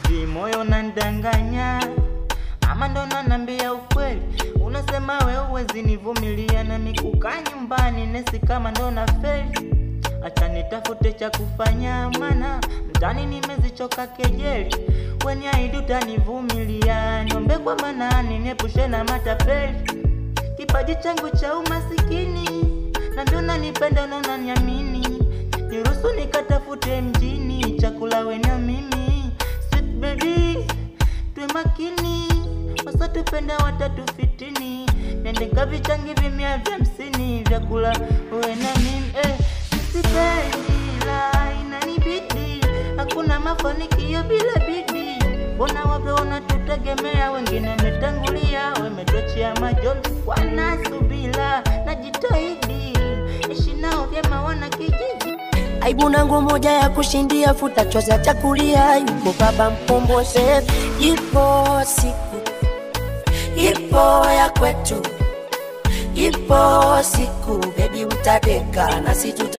sijui moyo unandanganya ama ndo unaniambia ukweli. Unasema wewe huwezi nivumilia na mikukaa nyumbani nesi kama ndo na feli. Acha nitafute cha kufanya maana mtani nimezichoka kejeli. Weni ahidi utanivumilia, niombe kwa manani niepushe na matapeli. Kipaji changu cha umasikini na ndio unanipenda na unaniamini. Niruhusu nikatafute mjini chakula wewe na mimi. Sweet baby tuwe makini, wasatupenda watatufitini. Nende kavichangi 150 vyakula wewe na mimi. Sipendi la inanibidi, hakuna mafanikio bila bidii. Mbona wape wanatutegemea, wengine wametangulia, wametochea majonzi kwa nasubila. Najitahidi ishi nao vyema wana kijiji. Aibu nangu moja ya kushindia, futa chozi cha kulia. Yuko baba mkombozi, ipo siku, ipo ya kwetu, ipo siku baby utadeka na situ